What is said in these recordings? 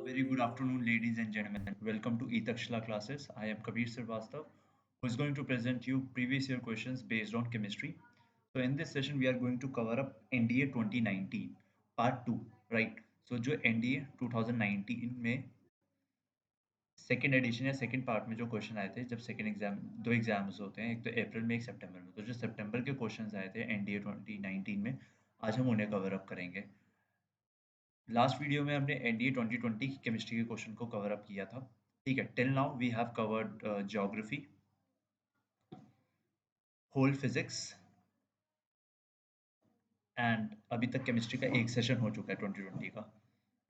Very good afternoon, ladies and gentlemen. Welcome to Etakshla classes. I am Kabir Srivastava, who is going to present you previous year questions based on chemistry. So in this session, we are going to cover up NDA 2019, part 2, right? So जो NDA 2019 में second edition या second part में जो question आए थे, जब second exam दो exams होते हैं, एक तो अप्रैल में एक सितंबर में, तो जो सितंबर के क्वेश्चंस आए थे NDA 2019 में, आज हम उन्हें कवर अप करेंगे। लास्ट वीडियो में हमने एनडीए 2020 की केमिस्ट्री के क्वेश्चन को कवर अप किया था। ठीक है, till now we have covered geography, whole physics and अभी तक केमिस्ट्री का एक सेशन हो चुका है 2020 का।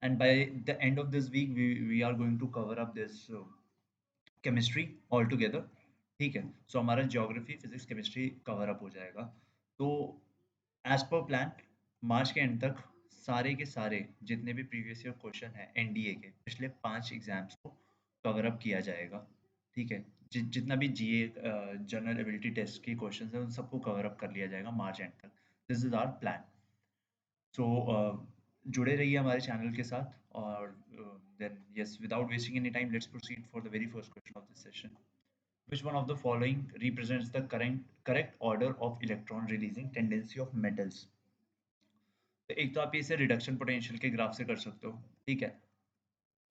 And by the end of this week we are going to cover up this chemistry all together. ठीक है, सो हमारा geography, physics, chemistry cover up हो जाएगा। तो एज पर प्लान मार्च के एंड तक सारे के सारे जितने भी प्रीवियस ईयर क्वेश्चन हैं एनडीए के पिछले 5 एग्जाम्स को कवर अप किया जाएगा। ठीक है, जितना भी जीए जनरल एबिलिटी टेस्ट की क्वेश्चंस हैं उन सबको कवर अप कर लिया जाएगा मार्च एंड तक। This is our plan. So जुड़े रहिए हमारे चैनल के साथ और then yes, without wasting any time, let's proceed for the very first question of this session. Which one of the following represents the correct order of electron releasing tendency of metals? तो एक तो आप इसे reduction potential के graph से कर सकते हो, ठीक है,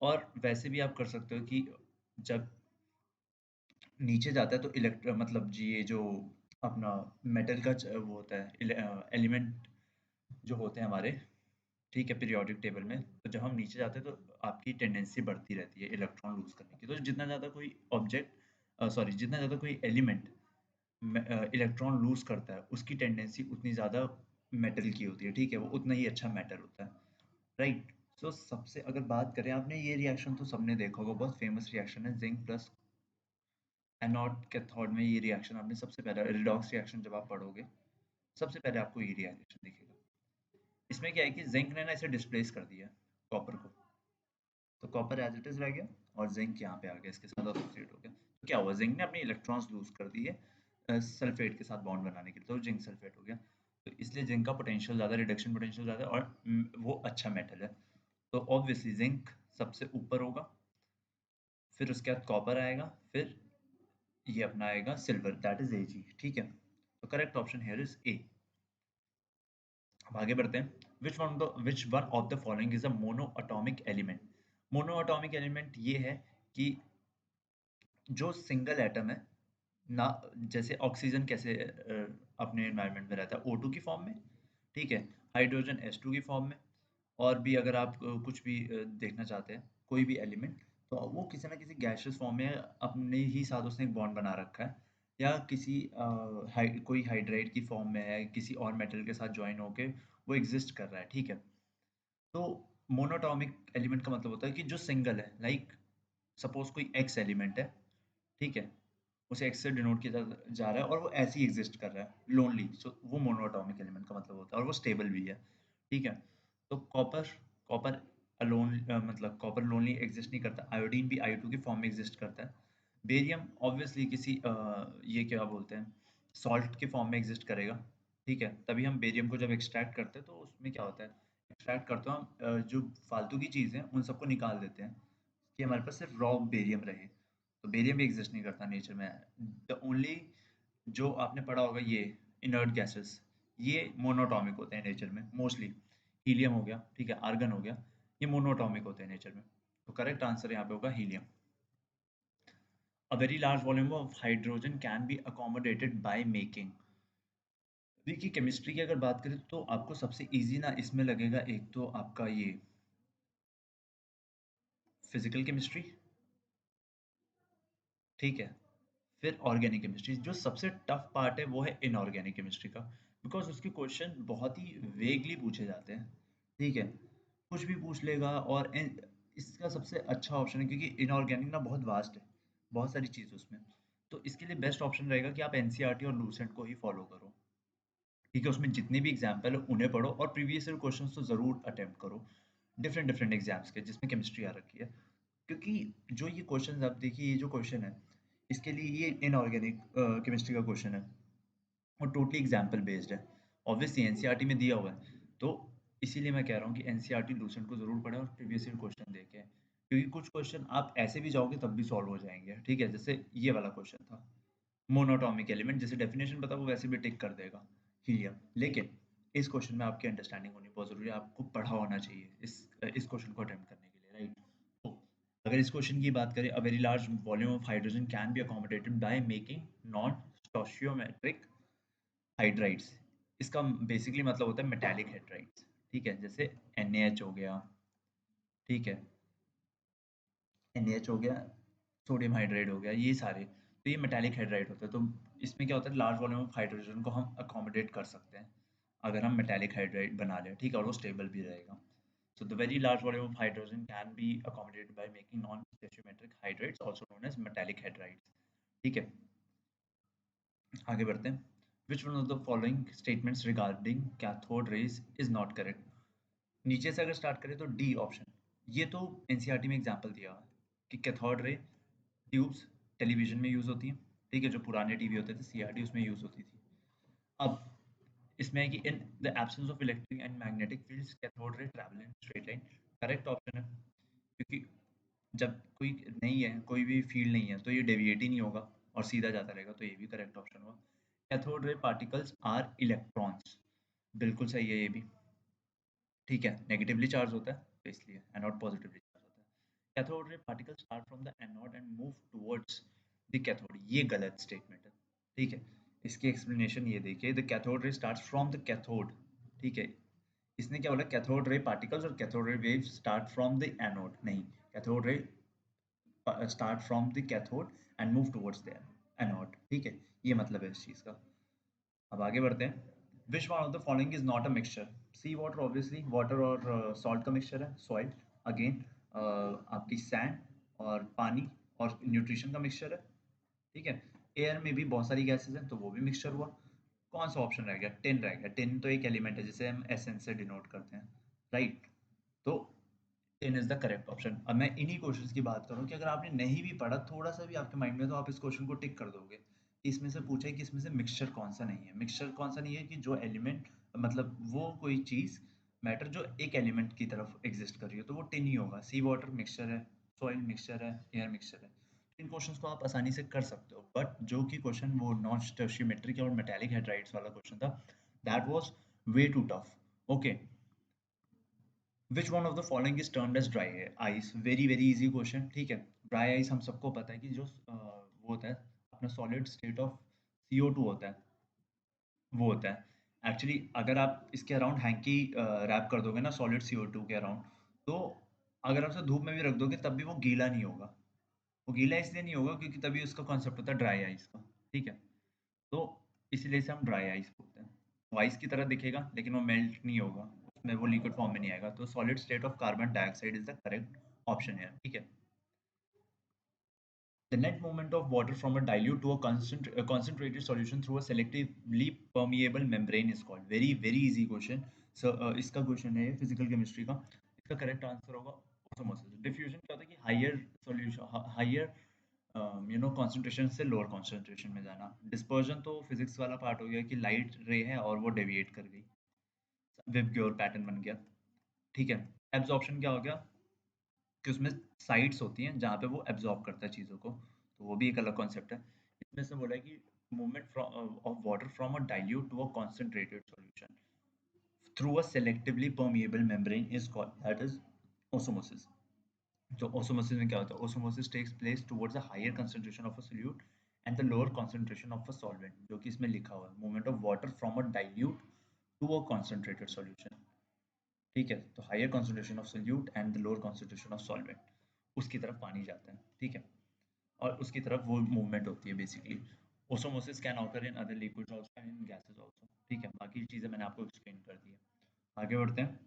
और वैसे भी आप कर सकते हो कि जब नीचे जाता है तो मतलब जी ये जो अपना मेटल का वो होता है एलिमेंट जो होते हैं हमारे, ठीक है, पीरियोडिक टेबल में, तो जब हम नीचे जाते हैं तो आपकी टेंडेंसी बढ़ती रहती है इलेक्ट्रॉन लूज करने की। तो जितना ज़्यादा कोई ऑब्जेक्ट जितना ज़्यादा कोई एलिमेंट इलेक्ट्रॉन लूज करता है उसकी टेंडेंसी उतनी ज़्यादा मेटल की होती है, ठीक है, वो उतना ही अच्छा मैटर होता है, राइट। सो सबसे अगर बात करें, आपने ये रिएक्शन तो सबने देखा होगा, बहुत फेमस रिएक्शन है, जिंक प्लस एनोड कैथोड में। ये रिएक्शन आपने सबसे पहले रिडॉक्स रिएक्शन जब आप पढ़ोगे सबसे पहले आपको ये रिएक्शन दिखेगा। इसमें क्या है कि जिंक ने ना इसे डिस्प्लेस कर दिया कॉपर को, तो कॉपर एज इट इज रह गया और जिंक यहाँ पे आ गया, इसके साथ एसोसिएट हो गया। तो क्या हुआ, जिंक ने अपनी इलेक्ट्रॉन्स लूज कर दिए सल्फेट के साथ बॉन्ड बनाने के लिए, तो जिंक सल्फेट हो गया। तो इसलिए जिंक का पोटेंशियल ज़्यादा, रिडक्शन पोटेंशियल ज़्यादा है, और वो अच्छा मेटल है। तो ऑब्वियसली जिंक सबसे ऊपर होगा, फिर उसके बाद कॉपर आएगा, फिर ये अपना आएगा सिल्वर, दैट इज एजी, ठीक है। तो correct option here is a. अब आगे बढ़ते हैं। Which one of the following is a mono atomic element? Mono atomic element ये है कि जो सिंगल एटम है ना, जैसे ऑक्सीजन कैसे अपने एनवायरनमेंट में रहता है O2 की फॉर्म में, ठीक है, हाइड्रोजन H2 की फॉर्म में, और भी अगर आप कुछ भी देखना चाहते हैं कोई भी एलिमेंट, तो वो किसी ना किसी गैसियस फॉर्म में अपने ही साथ उसने एक बॉन्ड बना रखा है, या किसी कोई हाइड्राइड की फॉर्म में है, किसी और मेटल के साथ ज्वाइन होके वो एग्जिस्ट कर रहा है, ठीक है। तो मोनोटॉमिक एलिमेंट का मतलब होता है कि जो सिंगल है, लाइक सपोज कोई एक्स एलिमेंट है, ठीक है, उसे एक्स से डिनोट किया जा रहा है और वो ऐसे ही एग्जिस्ट कर रहा है लोनली, सो वो मोनोएटॉमिक एलिमेंट का मतलब होता है, और वो स्टेबल भी है, ठीक है। तो कॉपर कॉपर अलोन मतलब कॉपर लोनली एग्जिस्ट नहीं करता, आयोडीन भी I2 की फॉर्म में एग्जिस्ट करता है। बेरियम ऑब्वियसली किसी ये क्या बोलते हैं, सॉल्ट के फॉर्म में एग्जिस्ट करेगा, ठीक है। तभी हम बेरियम को जब एक्सट्रैक्ट करते हैं तो उसमें क्या होता है, एक्सट्रैक्ट करते हो हम जो फालतू की चीज़ें उन सबको निकाल देते हैं कि हमारे पास सिर्फ रॉ बेरियम रहे। तो बेरियम भी एग्जिस्ट नहीं करता नेचर में। द ओनली जो आपने पढ़ा होगा ये इनर्ट गैसेस, ये मोनोटॉमिक होते हैं नेचर में मोस्टली। हीलियम हो गया, ठीक है, आर्गन हो गया, ये मोनोटॉमिक होते हैं नेचर में। तो करेक्ट आंसर यहाँ पे होगा helium. A very large volume of hydrogen can be accommodated by making। देखिए केमिस्ट्री की अगर बात करें तो आपको सबसे इजी ना इसमें लगेगा, एक तो आपका ये फिजिकल केमिस्ट्री, ठीक है, फिर ऑर्गेनिक केमिस्ट्री। जो सबसे टफ पार्ट है वो है इनऑर्गेनिक केमिस्ट्री का, बिकॉज उसके क्वेश्चन बहुत ही वेगली पूछे जाते हैं, ठीक है, कुछ भी पूछ लेगा। और इसका सबसे अच्छा ऑप्शन है, क्योंकि इनऑर्गेनिक ना बहुत वास्ट है, बहुत सारी चीज़ उसमें, तो इसके लिए बेस्ट ऑप्शन रहेगा कि आप एनसीईआरटी और लूसेंट को ही फॉलो करो, ठीक है। उसमें जितने भी एग्जाम्पल है उन्हें पढ़ो, और प्रीवियस ईयर क्वेश्चंस तो ज़रूर अटेम्प्ट करो डिफरेंट डिफरेंट एग्जाम्स के जिसमें केमिस्ट्री आ रखी है। क्योंकि जो ये क्वेश्चन आप देखिए, ये जो क्वेश्चन है इसके लिए ये इनऑर्गेनिक केमिस्ट्री का क्वेश्चन है और टोटली एग्जाम्पल बेस्ड है, ऑब्वियसली एनसीईआरटी में दिया हुआ है। तो इसीलिए मैं कह रहा हूँ कि एनसीईआरटी लूसेंट को जरूर पढ़ें और प्रीवियस ईयर क्वेश्चन देखें। क्योंकि कुछ क्वेश्चन आप ऐसे भी जाओगे तब भी सॉल्व हो जाएंगे, ठीक है। जैसे ये वाला क्वेश्चन था, मोनोटॉमिक एलिमेंट, जैसे डेफिनेशन पता वो वैसे भी टिक कर देगा, हीलियम। लेकिन इस क्वेश्चन में आपकी अंडरस्टैंडिंग होनी बहुत जरूरी है, आपको पढ़ा होना चाहिए इस क्वेश्चन को अटेम्प्ट करने के लिए, राइट। तो अगर इस क्वेश्चन की बात करें, a very large volume of hydrogen can be accommodated by making non stoichiometric hydrides. इसका बेसिकली मतलब होता है मेटालिक हाइड्राइड्स, ठीक है। जैसे NaH हो गया, ठीक है, NaH हो गया, सोडियम हाइड्राइड हो गया, ये सारे तो ये मेटालिक हाइड्राइड होते हैं। तो इसमें क्या होता है, लार्ज वॉल्यूम ऑफ हाइड्रोजन को हम अकोमोडेट कर सकते हैं अगर हम मेटालिक हाइड्राइड बना लें, ठीक है, और वो स्टेबल भी रहेगा। So the very large volume of hydrogen can be accommodated by making non-stoichiometric hydrates, also known as metallic hydrides. ठीक है, आगे बढ़ते हैं। Which one of the following statements regarding cathode rays is not correct? नीचे से अगर start करें तो डी ऑप्शन, ये तो एनसीईआरटी में एग्जांपल दिया हुआ है कि कैथोड रे ट्यूब्स टेलीविजन में यूज होती हैं, ठीक है, जो पुराने टीवी होते थे सीआरटी उसमें यूज होती थी। अब इसमें है कि in the absence of electric and magnetic fields cathode ray travel in straight line. Correct option है, क्योंकि जब कोई नहीं है, कोई भी फील्ड नहीं है, तो ये डेविएट ही नहीं होगा और सीधा जाता रहेगा, तो ये भी करेक्ट ऑप्शन हुआ। Cathode ray particles are electrons, बिल्कुल सही है ये भी, ठीक है, नेगेटिवली चार्ज होता है तो इसलिए, एनोड पॉजिटिवली चार्ज होता है। Cathode ray particles start from the anode and move towards the cathode, ये गलत स्टेटमेंट है, ठीक है। इसकी एक्सप्लेनेशन ये देखिए, the cathode ray starts from the cathode, ठीक है। इसने क्या बोला, कैथोड रे पार्टिकल्स और cathode ray waves start from the anode, नहीं, cathode ray start from the cathode and move towards the anode, ठीक है, ये मतलब है इस चीज का। अब आगे बढ़ते हैं। Which one of the following is not a mixture? Sea water, obviously water और सॉल्ट का मिक्सचर है, सॉइल। अगेन आपकी सैंड और पानी और न्यूट्रिशन का मिक्सचर है, ठीक है। एयर में भी बहुत सारी गैसेस हैं तो वो भी मिक्सचर हुआ। कौन सा ऑप्शन रह गया? टिन रह गया। टिन तो एक एलिमेंट है जिसे हम एसएन से डिनोट करते हैं, राइट। तो tin is the correct option. अब मैं इन्हीं क्वेश्चंस की बात करूं कि अगर आपने नहीं भी पढ़ा थोड़ा सा भी आपके माइंड में, तो आप इस क्वेश्चन को टिक कर दोगे कि इसमें से पूछा है कि इसमें से मिक्सचर कौन सा नहीं है। मिक्सचर कौन सा नहीं है कि जो एलिमेंट, मतलब वो कोई चीज, मैटर जो एक एलिमेंट की तरफ एग्जिस्ट कर रही हो, तो वो टिन ही होगा। सी वाटर मिक्सचर है, सॉइल मिक्सचर है, एयर मिक्सचर है। इन क्वेश्चंस को आप आसानी से कर सकते हो, बट जो कि क्वेश्चन वो नॉन स्टोइचियोमेट्रिक और मेटालिक हाइड्राइड्स वाला क्वेश्चन था, that was way too tough. Okay, which one of the following is termed as dry ice? Very very easy question, ठीक है। ड्राई आइस हम सबको पता है कि जो वो होता है अपना सॉलिड स्टेट ऑफ CO2 होता है, वो होता है एक्चुअली। अगर आप इसके अराउंड हैंकी रैप कर दोगे ना सॉलिड CO2 के अराउंड, तो अगर आप उसे धूप में भी रख दोगे तब भी वो गीला नहीं होगा। वो गीला इसलिए नहीं होगा क्योंकि तभी उसका कॉन्सेप्ट होता है ड्राई आइस का, ठीक है। तो इसीलिए इसे हम ड्राई आइस बोलते हैं। वो आइस की तरह दिखेगा लेकिन वो मेल्ट नहीं होगा, उसमें वो लिक्विड फॉर्म में नहीं आएगा। तो solid state of carbon dioxide is the correct option है, ठीक है। The net movement of water from a dilute to a concentrated solution through a selectively permeable membrane is called. Very very easy question. So इसका question है physical chemistry का। इसका correct answer होगा osmosis. Diffusion क्या होता है कि higher solution, higher concentration से लोअर कंसंट्रेशन में जाना। डिस्पर्जन तो फिजिक्स वाला पार्ट हो गया कि लाइट रे है और वो डेविएट कर गई, वेब ग्योर पैटर्न बन गया, ठीक है। एब्जॉर्प्शन क्या हो गया कि उसमें साइट्स होती हैं जहाँ पे वो एब्जॉर्ब करता है चीज़ों को, तो वो भी एक अलग कॉन्सेप्ट है। इसमें से बोला है कि movement of water from a dilute to a concentrated solution through a selectively permeable membrane is called, that is osmosis. तो osmosis में क्या होता है? Osmosis takes place towards a higher concentration of a solute and the lower concentration of a solvent, जो कि इसमें लिखा हुआ है movement of water from a dilute to a concentrated solution, ठीक है। तो higher concentration of solute and the lower concentration of solvent, उसकी तरफ पानी जाता है, ठीक है, और उसकी तरफ वो मूवमेंट होती है basically. Osmosis can occur in other liquids also and in gases also, ठीक है। बाकी चीज़ें मैंने आपको एक्सप्लेन कर दी है। आगे बढ़ते हैं।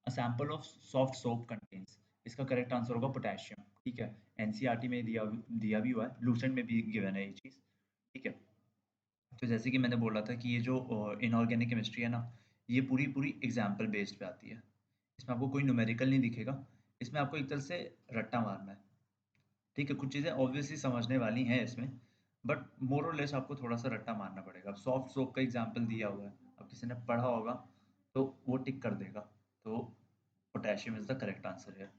A sample of soft soap contains, इसका करेक्ट आंसर होगा पोटेशियम, ठीक है। एनसीईआरटी में दिया भी हुआ है, लूसेंट में भी गिवन है ये चीज़, ठीक है। तो जैसे कि मैंने बोला था कि ये जो इनऑर्गेनिक केमिस्ट्री है ना, ये पूरी पूरी एग्जाम्पल बेस्ड पे आती है। इसमें आपको कोई न्यूमेरिकल नहीं दिखेगा, इसमें आपको एक तरह से रट्टा मारना है, ठीक है। कुछ चीज़ें ऑब्वियसली समझने वाली हैं इसमें, बट मोर और लेस आपको थोड़ा सा रट्टा मारना पड़ेगा। अब सॉफ्ट सोप का एग्जाम्पल दिया हुआ है, अब किसी ने पढ़ा होगा तो वो टिक कर देगा। तो potassium is the correct answer है।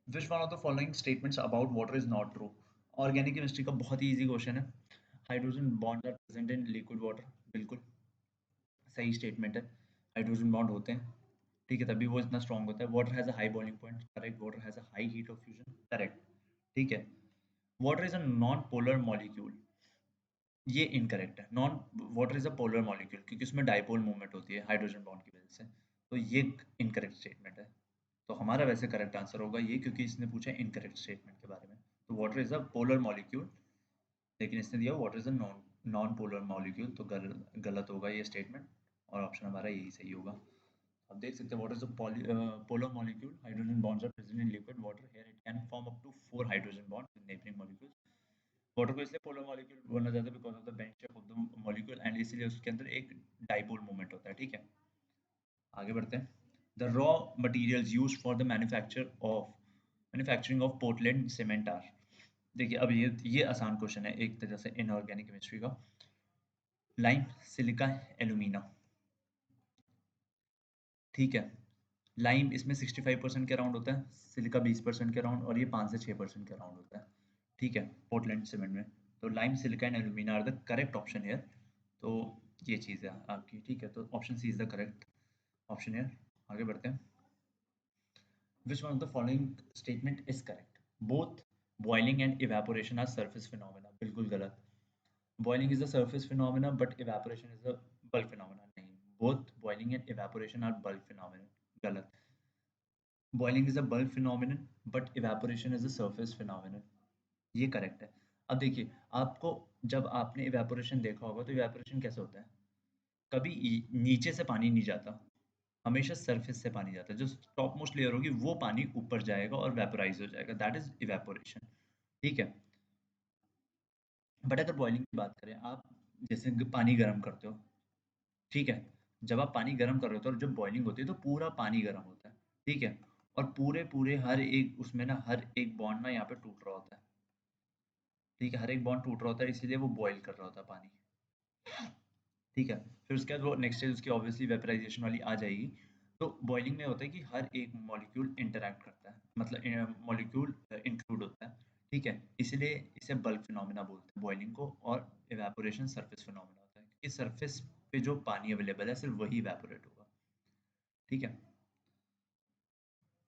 Which one of the following statements about water is not true? Organic chemistry का बहुत ही इजी क्वेश्चन है। Hydrogen bond are present in liquid water, बिल्कुल सही स्टेटमेंट है। हाइड्रोजन बॉन्ड होते हैं, ठीक है, तभी वो इतना स्ट्रॉन्ग होता है। Water has a high boiling point, correct. Water has a high heat of fusion, correct, ठीक है। Water is a non polar molecule, ये इनकरेक्ट है। Non water is a polar molecule क्योंकि उसमें डाइपोल मूवमेंट होती है हाइड्रोजन बॉन्ड की वजह से, तो ये इनकरेक्ट स्टेटमेंट है। तो हमारा वैसे करेक्ट आंसर होगा ये, क्योंकि इसने पूछा इनकरेक्ट स्टेटमेंट के बारे में। तो water is a polar molecule, लेकिन इसने दिया water is a non non polar molecule, तो गलत होगा ये स्टेटमेंट, और ऑप्शन हमारा यही सही होगा। अब देख सकते हैं water is a polar molecule, hydrogen bonds are present in liquid water, here it can form up to 4 hydrogen bond with neighbouring molecules. Water को इसलिए पोलर मॉलिक्यूल बोला जाता है because of the bend shape of the molecule, and इसलिए उसके अंदर एक dipole movement होता है, ठीक है। आगे बढ़ते हैं। The raw materials used for the manufacturing of Portland cement are. देखिए अब ये आसान क्वेश्चन है एक तरह से इनऑर्गेनिक केमिस्ट्री का। लाइम, सिलिका, एल्यूमिना, ठीक है। लाइम इसमें 65% के अराउंड होता है, सिलिका 20% के अराउंड, और ये 5 से 6% के अराउंड होता है, ठीक है, पोर्टलैंड सीमेंट में। तो lime, silica and alumina are the correct option here. तो ये चीज़ है आपकी, ठीक है। तो option C is the correct option here. आगे बढ़ते हैं। Which one of the following statement is correct? Both boiling and evaporation are surface phenomena, बिल्कुल गलत। Boiling is the surface phenomena but evaporation is the bulk phenomena, नहीं। Both boiling and evaporation are bulk phenomena, गलत। Boiling is a bulk phenomenon but evaporation is a surface phenomenon, ये correct है। अब देखिए, आपको जब आपने इवेपोरेशन देखा होगा तो इवेपोरेशन कैसे होता है? कभी नीचे से पानी नहीं जाता, हमेशा सरफेस से पानी जाता है। जो टॉप मोस्ट लेयर होगी वो पानी ऊपर जाएगा और वेपोराइज हो जाएगा, दैट इज इवेपोरेशन, ठीक है। बट अगर बॉइलिंग की बात करें, आप जैसे पानी गर्म करते हो, ठीक है। जब आप पानी गर्म कर रहे होते हो और जब बॉइलिंग होती है तो पूरा पानी गर्म होता है, ठीक है। और पूरे पूरे हर एक उसमें ना, हर एक बॉन्ड ना यहाँ पे टूट रहा होता है, ठीक है। हर एक बॉन्ड टूट रहा होता है, इसीलिए वो बॉईल कर रहा होता है पानी, ठीक है। फिर उसके बाद वो नेक्स्ट स्टेज उसकी ऑब्वियसली वेपराइजेशन वाली आ जाएगी। तो बॉइलिंग में होता है कि हर एक मॉलिक्यूल इंटरैक्ट करता है, मतलब मॉलिक्यूल इंक्लूड होता है, ठीक है। इसलिए इसे बल्क फिनोमेना बोलते हैं बॉइलिंग को, और इवेपोरेशन सरफेस फिनोमेना होता है क्योंकि सरफेस पे जो पानी अवेलेबल है सिर्फ वही इवेपोरेट होगा, ठीक है।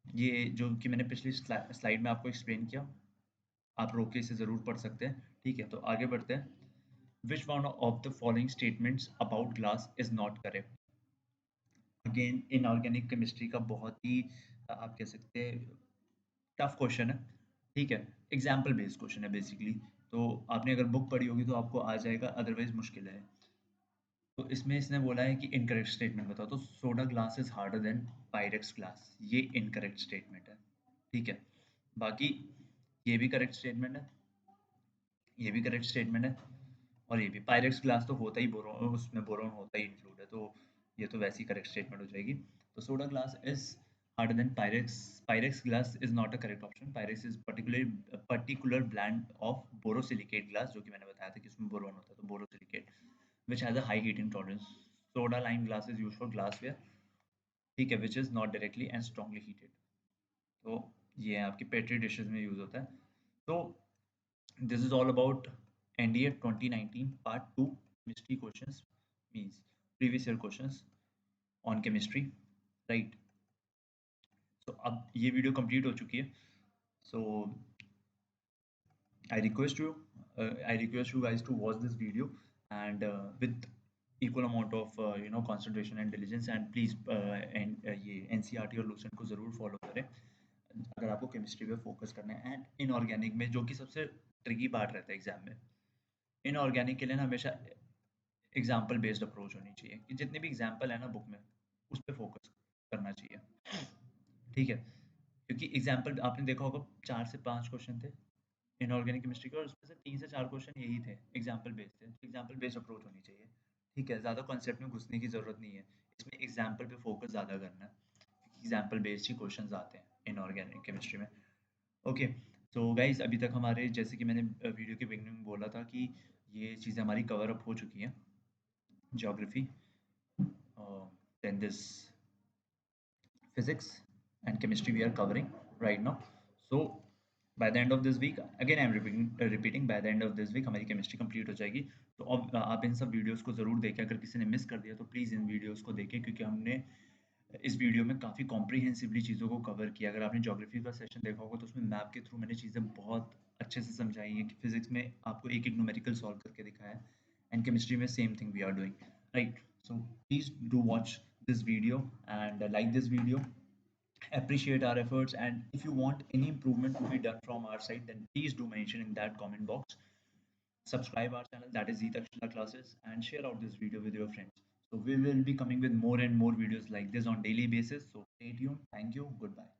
ये जो कि मैंने पिछली स्लाइड में आपको एक्सप्लेन किया, आप रोक के इसे ज़रूर पढ़ सकते हैं, ठीक है। तो आगे बढ़ते हैं। Which one of the following statements about glass is not correct? Again inorganic chemistry का बहुत ही आप कह सकते हैं टफ क्वेश्चन है, ठीक है। एग्जाम्पल बेस्ड क्वेश्चन है बेसिकली। तो आपने अगर बुक पढ़ी होगी तो आपको आ जाएगा, अदरवाइज मुश्किल है। तो इसमें इसने बोला है कि इनकरेक्ट स्टेटमेंट बताओ, तो soda glass is harder than Pyrex glass, ये इनकरेक्ट स्टेटमेंट है, ठीक है। बाकी ये भी करेक्ट स्टेटमेंट है, ये भी करेक्ट स्टेटमेंट है, और ये भी। पायरेक्स ग्लास तो होता ही बोरोन, उसमें बोरोन होता ही इंक्लूड है, तो ये तो वैसी करेक्ट स्टेटमेंट हो जाएगी। तो soda glass is harder than Pyrex, Pyrex glass is not a correct option. Pyrex is particular brand of borosilicate glass, जो कि मैंने बताया था कि इसमें बोरोन होता है, तो borosilicate which has a high heating tolerance. Soda lime glass is used for glassware, ठीक है, which is not directly and strongly heated. तो ये आपकी पेट्री डिशेस में यूज होता है। तो this is all about NDA 2019 part 2 chemistry questions, means previous year questions on chemistry, right. So अब ये वीडियो कंप्लीट हो चुकी है। So I request you, I request you guys to watch this video, and with equal amount of concentration and diligence, and please ये NCERT और Lucent को ज़रूर follow करें अगर आपको केमिस्ट्री पे फोकस करना है। एंड इनऑर्गेनिक में जो कि सबसे ट्रिकी पार्ट रहता है एग्जाम में, इनऑर्गेनिक के लिए ना हमेशा एग्जाम्पल बेस्ड अप्रोच होनी चाहिए, कि जितने भी एग्जाम्पल है ना बुक में उस पर फोकस करना चाहिए, ठीक है। क्योंकि एग्जाम्पल आपने देखा होगा 4 से 5 क्वेश्चन थे इनऑर्गेनिक केमिस्ट्री के, और उसमें से 3 से 4 क्वेश्चन यही थे एग्जाम्पल बेस्ड थे। एग्जाम्पल बेस्ड अप्रोच होनी चाहिए, ठीक है। ज़्यादा कॉन्सेप्ट में घुसने की ज़रूरत नहीं है, इसमें एग्जाम्पल पे फोकस ज़्यादा करना है, एग्जाम्पल बेस्ड ही क्वेश्चन आते हैं इनऑर्गेनिक केमिस्ट्री में। ओके, तो गाइज अभी तक हमारे, जैसे कि मैंने वीडियो के बिगनिंग में बोला था कि ये चीज़ें हमारी कवर अप हो चुकी हैं, geography, then this physics and chemistry we are covering right now. So by the end of this week, again I am repeating, by the end of this week हमारी केमिस्ट्री कंप्लीट हो जाएगी। तो अब आप इन सब वीडियोस को ज़रूर देखें। अगर किसी ने मिस कर दिया तो प्लीज़ इन वीडियोस को देखें, क्योंकि हमने इस वीडियो में काफ़ी कॉम्प्रिहेंसिवली चीज़ों को कवर किया। अगर आपने ज्योग्राफी का सेशन देखा होगा तो उसमें मैप के थ्रू मैंने चीज़ें बहुत अच्छे से समझाई हैं, कि फिजिक्स में आपको एक एक न्यूमेरिकल सॉल्व करके दिखाया है, एंड केमिस्ट्री में same thing we are doing, right? So please do watch this video and like this video, appreciate our efforts, and if you want any improvement to be done from our side, then please do mention in that comment box. Subscribe our channel, that is Zitakshila classes, and share out this video with your friends. So we will be coming with more and more videos like this on daily basis, so stay tuned. Thank you, goodbye.